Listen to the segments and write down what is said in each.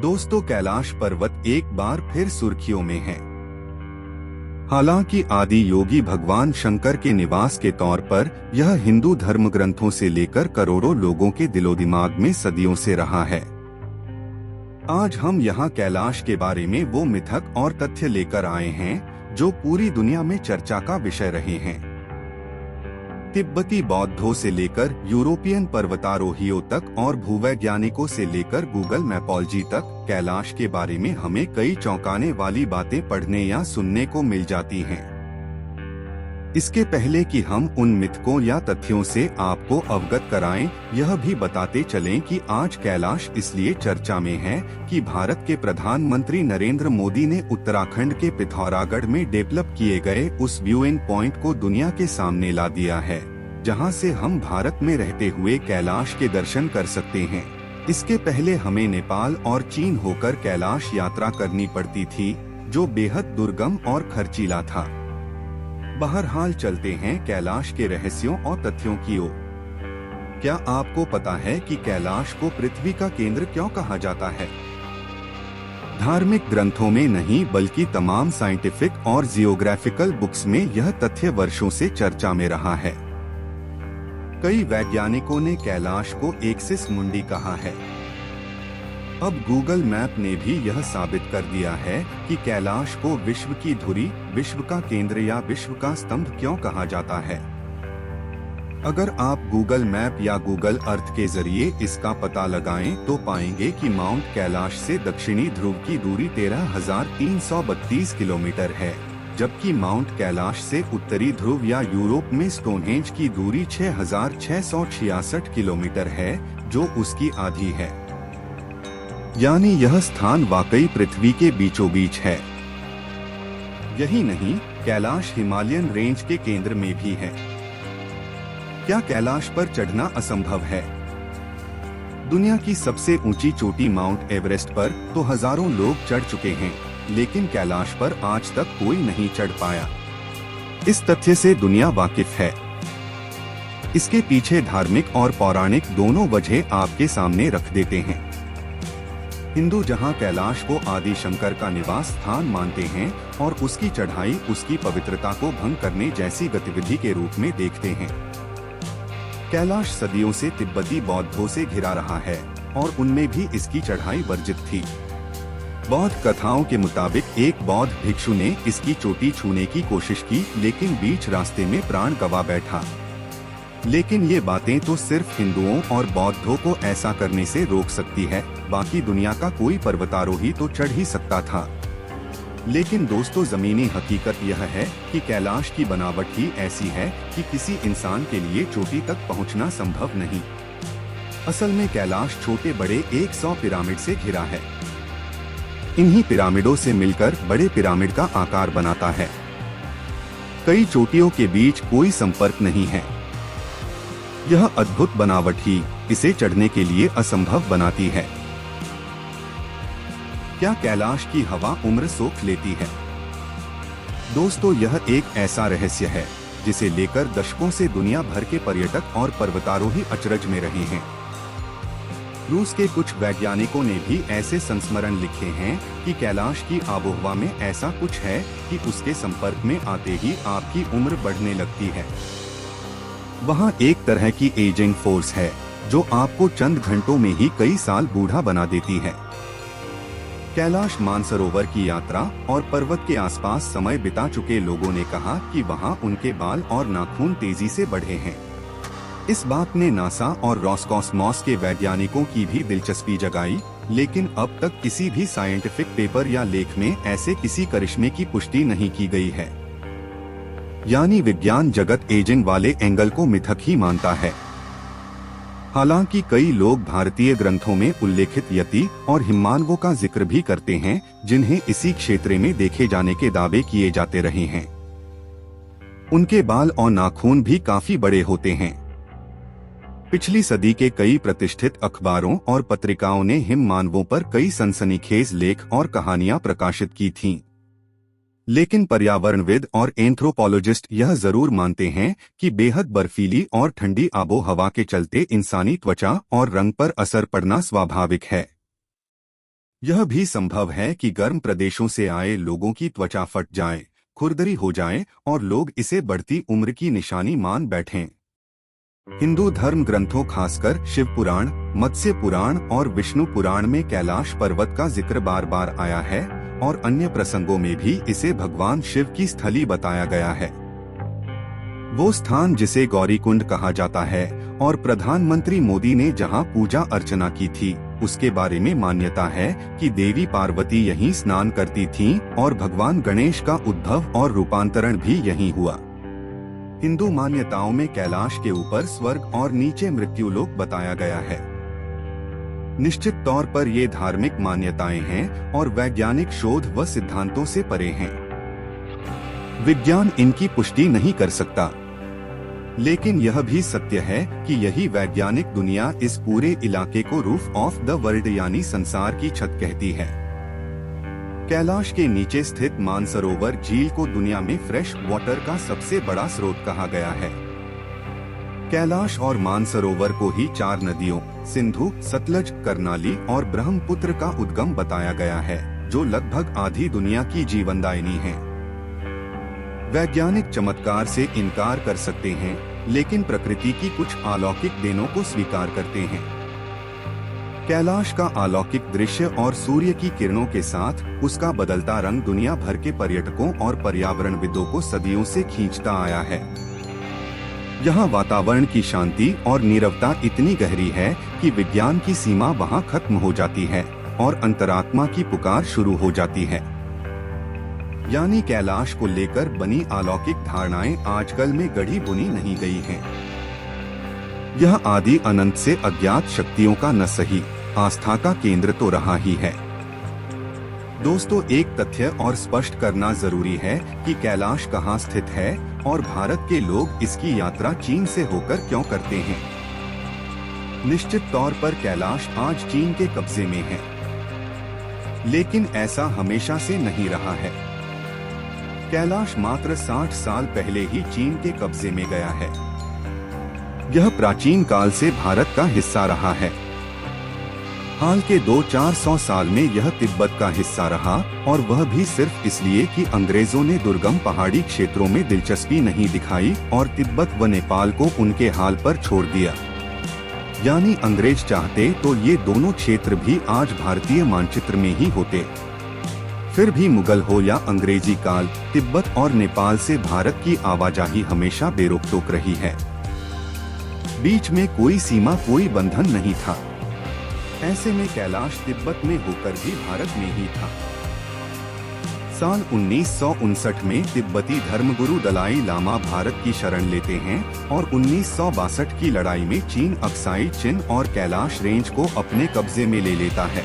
दोस्तों, कैलाश पर्वत एक बार फिर सुर्खियों में है। हालांकि आदि योगी भगवान शंकर के निवास के तौर पर यह हिंदू धर्म ग्रंथों से लेकर करोड़ों लोगों के दिलो दिमाग में सदियों से रहा है। आज हम यहाँ कैलाश के बारे में वो मिथक और तथ्य लेकर आए हैं जो पूरी दुनिया में चर्चा का विषय रहे हैं। तिब्बती बौद्धों से लेकर यूरोपियन पर्वतारोहियों तक और भूवैज्ञानिकों से लेकर गूगल मैपोलॉजी तक कैलाश के बारे में हमें कई चौंकाने वाली बातें पढ़ने या सुनने को मिल जाती हैं। इसके पहले कि हम उन मिथकों या तथ्यों से आपको अवगत कराएं, यह भी बताते चलें कि आज कैलाश इसलिए चर्चा में है कि भारत के प्रधानमंत्री नरेंद्र मोदी ने उत्तराखंड के पिथौरागढ़ में डेवलप किए गए उस व्यूइंग पॉइंट को दुनिया के सामने ला दिया है, जहां से हम भारत में रहते हुए कैलाश के दर्शन कर सकते हैं। इसके पहले हमें नेपाल और चीन होकर कैलाश यात्रा करनी पड़ती थी, जो बेहद दुर्गम और खर्चीला था। बहरहाल चलते हैं कैलाश के रहस्यों और तथ्यों की ओर। क्या आपको पता है कि कैलाश को पृथ्वी का केंद्र क्यों कहा जाता है? धार्मिक ग्रंथों में नहीं बल्कि तमाम साइंटिफिक और जियोग्राफिकल बुक्स में यह तथ्य वर्षों से चर्चा में रहा है। कई वैज्ञानिकों ने कैलाश को एक्सिस मुंडी कहा है। अब गूगल मैप ने भी यह साबित कर दिया है कि कैलाश को विश्व की धुरी, विश्व का केंद्र या विश्व का स्तंभ क्यों कहा जाता है। अगर आप गूगल मैप या गूगल अर्थ के जरिए इसका पता लगाएं तो पाएंगे कि माउंट कैलाश से दक्षिणी ध्रुव की दूरी 13,332 किलोमीटर है, जबकि माउंट कैलाश से उत्तरी ध्रुव या यूरोप में स्टोनहेंज की दूरी 6,666 किलोमीटर है, जो उसकी आधी है। यानी यह स्थान वाकई पृथ्वी के बीचों बीच है। यही नहीं, कैलाश हिमालयन रेंज के केंद्र में भी है। क्या कैलाश पर चढ़ना असंभव है? दुनिया की सबसे ऊंची चोटी माउंट एवरेस्ट पर तो हजारों लोग चढ़ चुके हैं, लेकिन कैलाश पर आज तक कोई नहीं चढ़ पाया। इस तथ्य से दुनिया वाकिफ है। इसके पीछे धार्मिक और पौराणिक दोनों वजह आपके सामने रख देते हैं। हिंदू जहां कैलाश को आदि शंकर का निवास स्थान मानते हैं और उसकी चढ़ाई उसकी पवित्रता को भंग करने जैसी गतिविधि के रूप में देखते हैं। कैलाश सदियों से तिब्बती बौद्धों से घिरा रहा है और उनमें भी इसकी चढ़ाई वर्जित थी। बौद्ध कथाओं के मुताबिक एक बौद्ध भिक्षु ने इसकी चोटी छूने की कोशिश की, लेकिन बीच रास्ते में प्राण गंवा बैठा। लेकिन ये बातें तो सिर्फ हिंदुओं और बौद्धों को ऐसा करने से रोक सकती है, बाकी दुनिया का कोई पर्वतारोही तो चढ़ ही सकता था। लेकिन दोस्तों, जमीनी हकीकत यह है कि कैलाश की बनावट ही ऐसी है कि किसी इंसान के लिए चोटी तक पहुंचना संभव नहीं। असल में कैलाश छोटे बड़े 100 पिरामिड से घिरा है। इन्हीं पिरामिडों से मिलकर बड़े पिरामिड का आकार बनाता है। कई चोटियों के बीच कोई संपर्क नहीं है। यह अद्भुत बनावट ही इसे चढ़ने के लिए असंभव बनाती है। क्या कैलाश की हवा उम्र सोख लेती है? दोस्तों, यह एक ऐसा रहस्य है जिसे लेकर दशकों से दुनिया भर के पर्यटक और पर्वतारोही अचरज में रहे हैं। रूस के कुछ वैज्ञानिकों ने भी ऐसे संस्मरण लिखे हैं कि कैलाश की आबोहवा में ऐसा कुछ है कि उसके संपर्क में आते ही आपकी उम्र बढ़ने लगती है। वहाँ एक तरह की एजिंग फोर्स है जो आपको चंद घंटों में ही कई साल बूढ़ा बना देती है। कैलाश मानसरोवर की यात्रा और पर्वत के आसपास समय बिता चुके लोगों ने कहा कि वहाँ उनके बाल और नाखून तेजी से बढ़े हैं। इस बात ने नासा और रॉसकॉस्मॉस के वैज्ञानिकों की भी दिलचस्पी जगाई, लेकिन अब तक किसी भी साइंटिफिक पेपर या लेख में ऐसे किसी करिश्मे की पुष्टि नहीं की गई है। यानी विज्ञान जगत एजिंग वाले एंगल को मिथक ही मानता है। हालांकि कई लोग भारतीय ग्रंथों में उल्लेखित यति और हिम्मानवों का जिक्र भी करते हैं, जिन्हें इसी क्षेत्र में देखे जाने के दावे किए जाते रहे हैं। उनके बाल और नाखून भी काफी बड़े होते हैं। पिछली सदी के कई प्रतिष्ठित अखबारों और पत्रिकाओं ने हिममानवों पर कई सनसनीखेज लेख और कहानियां प्रकाशित की थीं। लेकिन पर्यावरणविद और एंथ्रोपोलॉजिस्ट यह जरूर मानते हैं कि बेहद बर्फीली और ठंडी आबो हवा के चलते इंसानी त्वचा और रंग पर असर पड़ना स्वाभाविक है। यह भी संभव है कि गर्म प्रदेशों से आए लोगों की त्वचा फट जाए, खुरदरी हो जाए और लोग इसे बढ़ती उम्र की निशानी मान बैठें। हिंदू धर्म ग्रंथों खासकर शिव पुराण, मत्स्य पुराण और विष्णु पुराण में कैलाश पर्वत का जिक्र बार बार आया है और अन्य प्रसंगों में भी इसे भगवान शिव की स्थली बताया गया है। वो स्थान जिसे गौरीकुंड कहा जाता है और प्रधानमंत्री मोदी ने जहां पूजा अर्चना की थी, उसके बारे में मान्यता है कि देवी पार्वती यहीं स्नान करती थीं और भगवान गणेश का उद्भव और रूपांतरण भी यहीं हुआ। हिंदू मान्यताओं में कैलाश के ऊपर स्वर्ग और नीचे मृत्युलोक बताया गया है। निश्चित तौर पर ये धार्मिक मान्यताएं हैं और वैज्ञानिक शोध व सिद्धांतों से परे हैं। विज्ञान इनकी पुष्टि नहीं कर सकता, लेकिन यह भी सत्य है कि यही वैज्ञानिक दुनिया इस पूरे इलाके को रूफ ऑफ द वर्ल्ड यानी संसार की छत कहती है। कैलाश के नीचे स्थित मानसरोवर झील को दुनिया में फ्रेश वाटर का सबसे बड़ा स्रोत कहा गया है। कैलाश और मानसरोवर को ही 4 नदियों सिंधु, सतलज, करनाली और ब्रह्मपुत्र का उद्गम बताया गया है, जो लगभग आधी दुनिया की जीवनदायिनी है। वैज्ञानिक चमत्कार से इनकार कर सकते हैं, लेकिन प्रकृति की कुछ अलौकिक देनों को स्वीकार करते हैं। कैलाश का अलौकिक दृश्य और सूर्य की किरणों के साथ उसका बदलता रंग दुनिया भर के पर्यटकों और पर्यावरणविदों को सदियों से खींचता आया है। यहाँ वातावरण की शांति और नीरवता इतनी गहरी है कि विज्ञान की सीमा वहाँ खत्म हो जाती है और अंतरात्मा की पुकार शुरू हो जाती है। यानी कैलाश को लेकर बनी अलौकिक धारणाएं आजकल में गढ़ी बुनी नहीं गई हैं। यह आदि अनंत से अज्ञात शक्तियों का न सही आस्था का केंद्र तो रहा ही है। दोस्तों, एक तथ्य और स्पष्ट करना जरूरी है कि कैलाश कहाँ स्थित है और भारत के लोग इसकी यात्रा चीन से होकर क्यों करते हैं। निश्चित तौर पर कैलाश आज चीन के कब्जे में है, लेकिन ऐसा हमेशा से नहीं रहा है। कैलाश मात्र 60 साल पहले ही चीन के कब्जे में गया है। यह प्राचीन काल से भारत का हिस्सा रहा है। हाल के 200-400 साल में यह तिब्बत का हिस्सा रहा, और वह भी सिर्फ इसलिए कि अंग्रेजों ने दुर्गम पहाड़ी क्षेत्रों में दिलचस्पी नहीं दिखाई और तिब्बत व नेपाल को उनके हाल पर छोड़ दिया। यानी अंग्रेज चाहते तो ये दोनों क्षेत्र भी आज भारतीय मानचित्र में ही होते। फिर भी मुगल हो या अंग्रेजी काल, तिब्बत और नेपाल से भारत की आवाजाही हमेशा बेरोक-टोक रही है। बीच में कोई सीमा, कोई बंधन नहीं था। ऐसे में कैलाश तिब्बत में होकर भी भारत में ही था। साल 1959 में तिब्बती धर्मगुरु दलाई लामा भारत की शरण लेते हैं और 1962 की लड़ाई में चीन अक्साई चिन और कैलाश रेंज को अपने कब्जे में ले लेता है।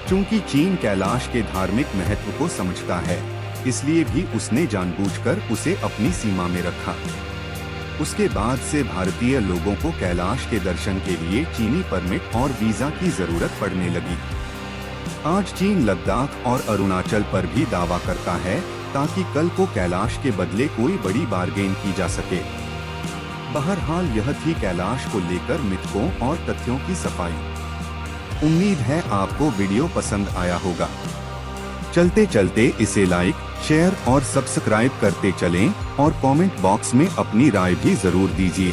चूंकि चीन कैलाश के धार्मिक महत्व को समझता है, इसलिए भी उसने जानबूझकर उसे अपनी सीमा में रखा। उसके बाद से भारतीय लोगों को कैलाश के दर्शन के लिए चीनी परमिट और वीजा की जरूरत पड़ने लगी। आज चीन लद्दाख और अरुणाचल पर भी दावा करता है, ताकि कल को कैलाश के बदले कोई बड़ी बार्गेन की जा सके। बहरहाल यह थी कैलाश को लेकर मिथकों और तथ्यों की सफाई। उम्मीद है आपको वीडियो पसंद आया होगा। चलते चलते इसे लाइक, शेयर और सब्सक्राइब करते चलें और कमेंट बॉक्स में अपनी राय भी जरूर दीजिए।